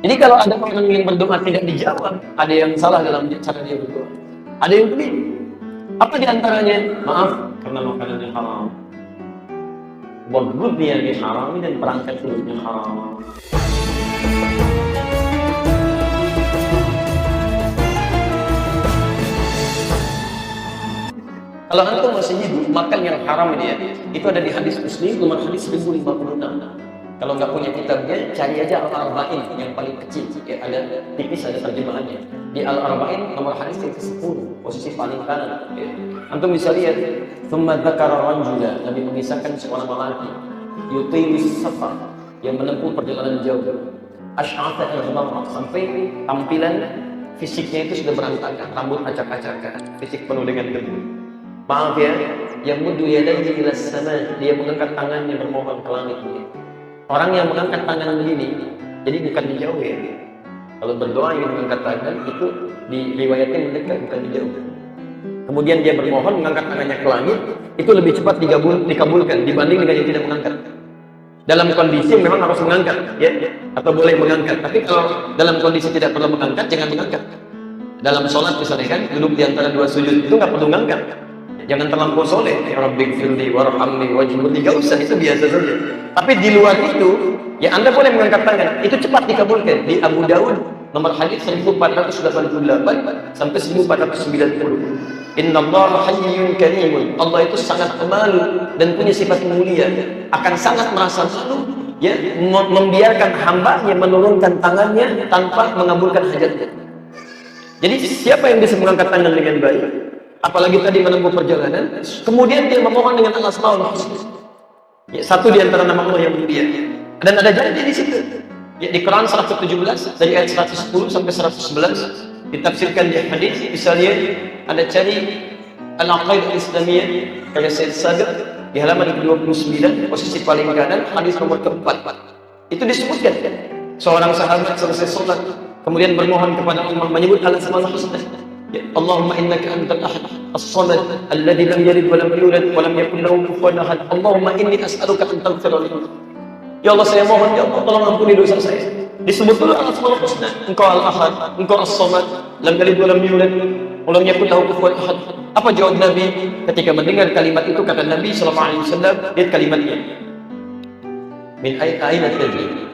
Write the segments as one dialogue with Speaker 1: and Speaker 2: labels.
Speaker 1: Jadi kalau ada orang yang berdoa tidak dijawab, ada yang salah dalam cara dia berdoa. Ada yang begini, apa diantaranya? Maaf, karena makanannya haram. Wagudnya haram dan perangkat mulutnya haram. Kalau antum masih hidup, makan yang haram ini ya, itu ada di hadis Muslim, nomor hadis 1056. Kalau nggak punya kitabnya, cari aja Al-Arba'in yang paling kecil. Ya, ada tipis, ada terjemahannya. Di Al-Arba'in nomor hadis yang ke-10, posisi paling kanan. Ya. Antum bisa lihat, "Tsumma dzakara rajula", Nabi mengisahkan seorang lelaki, yutilis safar, yang menempuh perjalanan jauh. Asy'atha al-ghamam, sampai tampilan fisiknya itu sudah berantakan, rambut acak-acakan, fisik penuh dengan debu. Maaf ya, yang muddu yadayhi ila sama, dia mengangkat tangannya bermohon ke langit. Orang yang mengangkat tangan begini, jadi bukan dijauh ya. Kalau berdoa yang mengangkat tangan itu diriwayatkan mendekat, bukan dijauh. Kemudian dia bermohon mengangkat tangannya ke langit, itu lebih cepat dikabulkan dibanding dengan yang tidak mengangkat. Dalam kondisi memang harus mengangkat, ya, atau boleh mengangkat. Tapi kalau dalam kondisi tidak perlu mengangkat, jangan mengangkat. Dalam sholat misalnya kan, duduk di antara dua sujud itu nggak perlu mengangkat. Jangan terlampau soleh, ya Rabbighfirli warhamni wajibni, nggak usah, itu biasa saja. Tapi di luar itu, ya Anda boleh mengangkat tangan, itu cepat dikabulkan. Di Abu Dawud nomor hadis 1488 sampai 1490. Innallaha hayyun karimun, Allah itu sangat pemalu dan punya sifat mulia, akan sangat merasa malu ya membiarkan hambanya menurunkan tangannya tanpa mengabulkan hajatnya. Jadi siapa yang bisa mengangkat tangan dengan baik, apalagi tadi menempuh perjalanan, kemudian dia memohon dengan al-asmaul husna. Ya, satu di antara nama Allah yang mulia. Dan ada janji di situ. Ya, di Quran surah 17 dari ayat 110 sampai 111 ditafsirkan di hadis, misalnya ada cari al-aqaid al-islamiyah karya Syed Sabiq di halaman 29 posisi paling kanan hadis nomor keempat. Itu disebutkan seorang sahabat selesai sholat kemudian bermohon kepada Allah menyebut al-asmaul husna. Ya, Allahumma innaka antal ahad as-samad alladhi lam yalid wa lam yulad wa lam yakul lahu kufuwan ahad. Allahumma inni as'aluka an taghfira li. Ya Allah, saya mohon ya Allah, tolong ampuni dosa saya. Disebut dulu al-asmaul husna. Engkau al-ahad, engkau as-samad, lam yalid wa lam yulad wa lam yakul lahu kufuwan ahad. Apa jawab Nabi ketika mendengar kalimat itu? Kata Nabi sallallahu alaihi wasallam, lihat kalimatnya. Min aina tadri?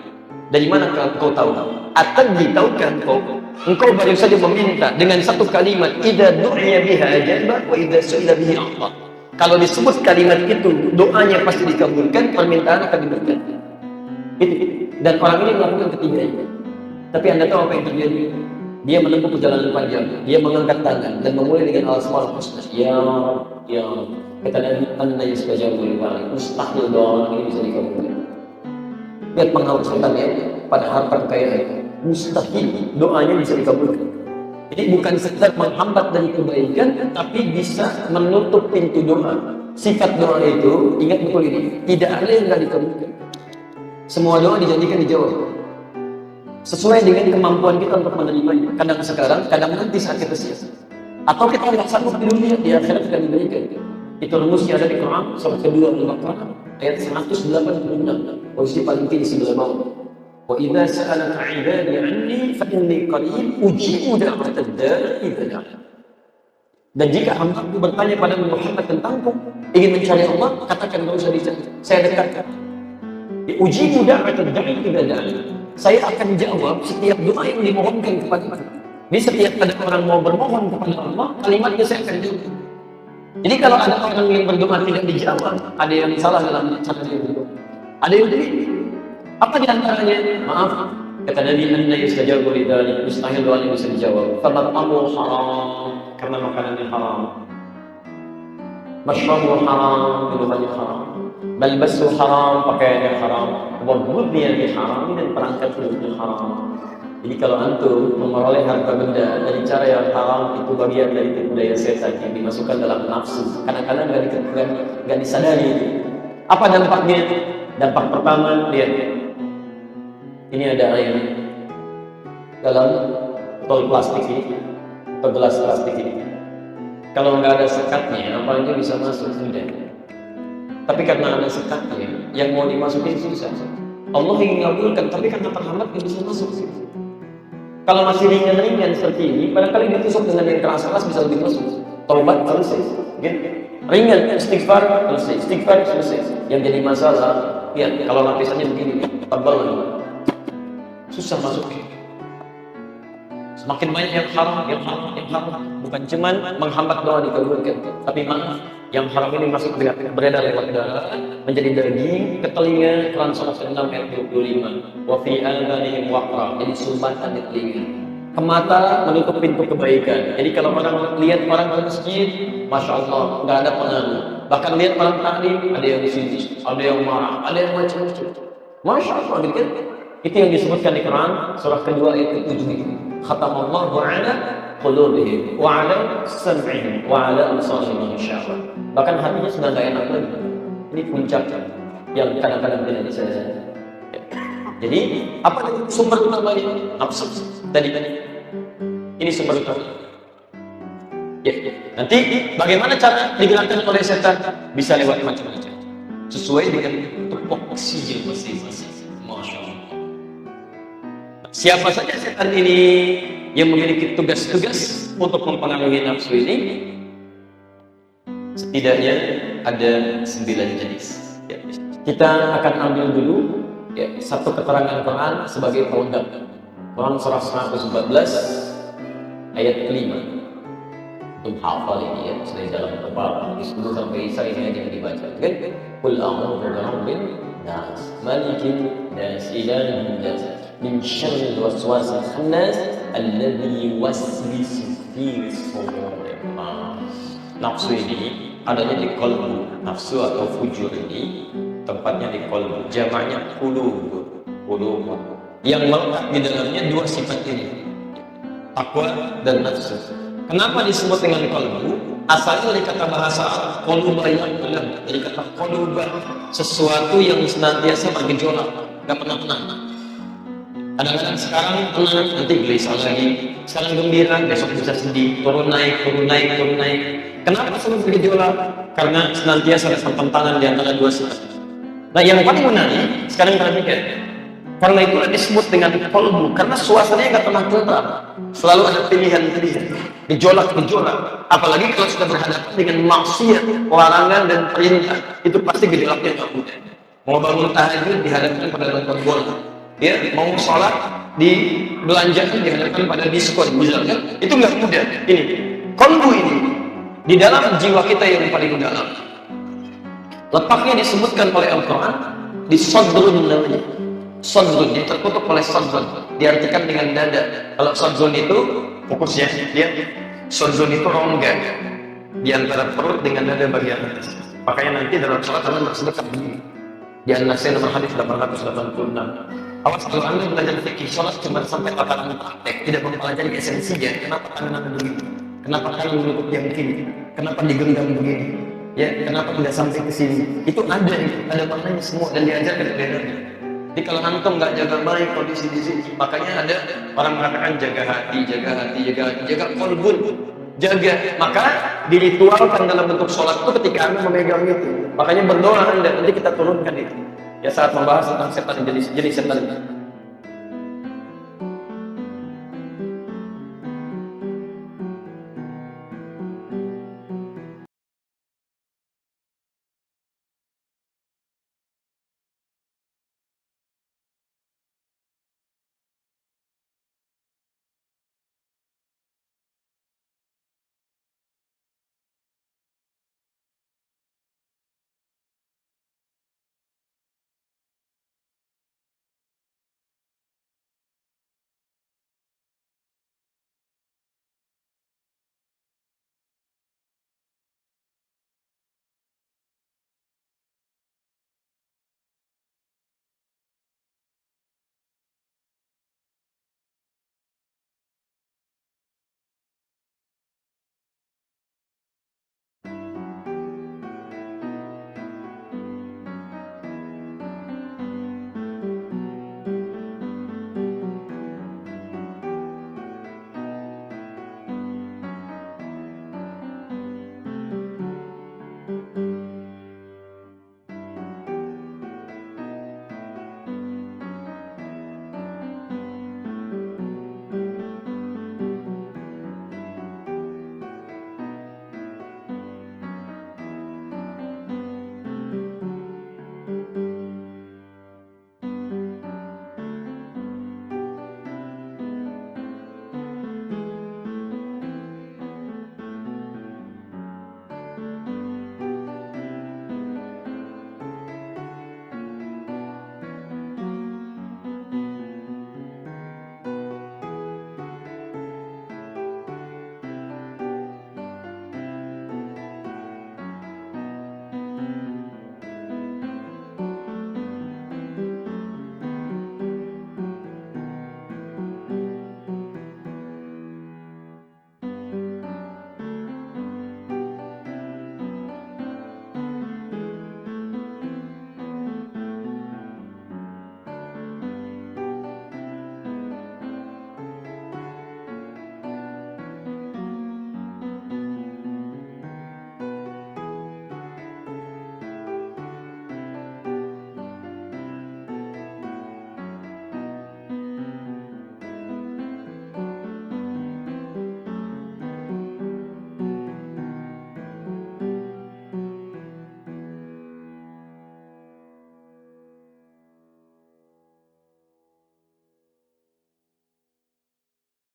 Speaker 1: Dari mana kau tahu? Atadri, tahukah engkau? Engkau baru saja meminta dengan satu kalimat, idza du'iya biha ajaba wa idza su'ila bihi a'ta. Kalau disebut kalimat itu, doanya pasti dikabulkan, permintaan akan diberikan. Itu. Dan orang ini melakukan ketiganya. Tapi Anda tahu apa yang terjadi? Dia menempuh perjalanan panjang, dia mengangkat tangan dan memulai dengan al-asmaul husna. Ya, kata Nabi, Anda yastajabul li, mustahil doa orang ini bisa dikabulkan. Lihat pengaruh setan ya pada harta kekayaan. Mustahil doanya bisa dikabulkan. Jadi bukan sekedar menghambat dari kebaikan, tapi bisa menutup pintu doa. Sifat doa itu, ingat betul ini, tidak ada yang nggak dikabulkan. Semua doa dijanjikan dijawab sesuai dengan kemampuan kita untuk menerimanya. Kadang sekarang, kadang nanti saat kita siap. Atau kita nggak sanggup di dunia, di akhirat akan diberikan. Itu rumusnya ada di Quran surah kedua Al-Baqarah ayat 186, posisi paling tinggi sebelah bawah. Wa idza sa'alaka 'ibadi 'anni fa inni qarib ujibu da'watad da'i idza da'a. Dan jika hamba-Ku bertanya pada Muhammad tentangku, ingin mencari Allah, katakan enggak usah dicari, saya dekat. Ujibu da'watad da'i idza da'a. Saya akan jawab setiap doa yang dimohonkan kepada-Ku. Jadi setiap ada orang mau bermohon kepada Allah, kalimatnya saya akan jawab. Jadi kalau ada orang yang berdoa tidak dijawab, ada yang salah dalam cara dia berdoa. Ada yang begini, apa diantaranya? Maaf, kata Nabi, anna yustajabu lidzalik, mustahil doanya bisa dijawab. Famat'amu haram, karena makanannya haram. Mashrabu haram, minumannya haram. Malbasu haram, pakaiannya haram. Wa ghudhiya bi haram, dan perangkat mulutnya haram. Jadi kalau antum memperoleh harta benda dari cara yang haram, itu bagian dari tipu daya setan yang dimasukkan dalam nafsu. Kadang-kadang nggak disadari. Apa dampaknya? Dampak pertama, lihat. Ini ada air dalam botol plastik ini, atau gelas plastik ini. Kalau nggak ada sekatnya, apa aja bisa masuk, tidak. Tapi karena ada sekatnya, yang mau dimasukin susah. Allah ingin ngabulkan, tapi karena terhambat nggak bisa masuk. Kalau masih ringan-ringan seperti ini, barangkali ditusuk dengan yang keras-keras bisa lebih masuk. Taubat selesai, gitu. Ringan, istighfar selesai, istighfar selesai. Yang jadi masalah, ya kalau lapisannya begini, tebal, susah masuk. Semakin banyak yang haram, yang haram, yang haram. Bukan cuman menghambat doa dikabulkan, tapi maaf, yang haram ini masuk beredar lewat darah, menjadi daging, ke telinga, Quran surah 6 ayat 25. Wa fi adhanihim waqra, jadi sumbatan di telinga. Ke mata menutup pintu kebaikan. Jadi kalau orang lihat orang ke masjid, masya Allah, nggak ada pengaruh. Bahkan lihat orang taklim, ada yang sini, ada yang marah, ada yang macam-macam. Masya Allah, gitu kan? Itu yang disebutkan di Quran surah kedua ayat ke-7 itu. Khatamallahu ala qulubihim wa ala sam'ihim wa ala absarihim insyaallah. Bahkan hatinya sudah enggak enak lagi. Ini puncak yang kadang-kadang tidak bisa. Jadi, apa sumber utamanya? Nafsu. Tadi. Ini sumber utama. Ya. Nanti bagaimana cara digerakkan oleh setan? Bisa lewat macam-macam. Sesuai dengan tupoksi masing-masing. Masya Allah. Siapa saja setan ini yang memiliki tugas-tugas untuk mempengaruhi nafsu ini? Setidaknya ada 9 jenis. Ya. Kita akan ambil dulu ya, satu keterangan Quran sebagai pelengkap. Quran surah 114 ayat kelima. Untuk hafal ini ya, sudah dalam kepala. Di 10 sampai Isa ini aja yang dibaca. Kan? Qul a'udzu birabbin nas, malikin nas, ilahin nas. Min syarril waswasil khannas alladzi yuwaswisu fi suduril nas. Nafsu ini adanya di qalbu. Nafsu atau fujur ini tempatnya di qalbu. Jamaknya qulub. Qulub. Yang melekat di dalamnya dua sifat ini. Takwa dan nafsu. Kenapa disebut dengan qalbu? Asalnya dari kata bahasa Arab qulubah yang dalam. Dari kata qulubah, sesuatu yang senantiasa bergejolak, enggak pernah tenang. Kadang-kadang sekarang tenang, nanti gelisah lagi. Sekarang gembira, besok bisa sedih, turun naik, turun naik, turun naik. Kenapa selalu bergejolak? Karena senantiasa ada pertentangan di antara dua sifat. Nah, yang paling menarik sekarang perhatikan. Karena itulah disebut dengan qalbu, karena suasananya nggak pernah tentram. Selalu ada pilihan-pilihan, gejolak-gejolak. Apalagi kalau sudah berhadapan dengan maksiat, larangan dan perintah, itu pasti gejolaknya nggak mudah. Mau bangun tahajud dihadapkan pada nonton bola. Ya, mau sholat di belanjaan dihadapkan pada diskon misalkan, itu nggak mudah. Ini qalbu ini di dalam jiwa kita yang paling dalam. Letaknya disebutkan oleh Al-Quran di sadrun namanya. Sadrun, dia tertutup oleh sadrun, diartikan dengan dada. Kalau sadrun itu fokusnya, dia sadrun itu rongga di antara perut dengan dada bagian atas. Makanya nanti dalam sholat Anda bersedekah begini. Di An-Nasai nomor hadis 886. Awas kalau Anda belajar fikih sholat cuma sampai tatanan praktek, tidak mempelajari esensinya. Kenapa tangan Anda begini? Kenapa kaki menutup yang kiri? Kenapa digenggam begini? Ya, kenapa tidak sampai ke sini? Itu ada maknanya semua dan diajarkan oleh Nabi. Jadi kalau antum nggak jaga baik kondisi di sini, makanya ada orang mengatakan jaga hati, jaga qalbun, jaga. Maka diritualkan dalam bentuk sholat itu ketika Anda memegang itu. Makanya berdoa Anda, nanti kita turunkan itu. Ya saat membahas tentang setan jenis setan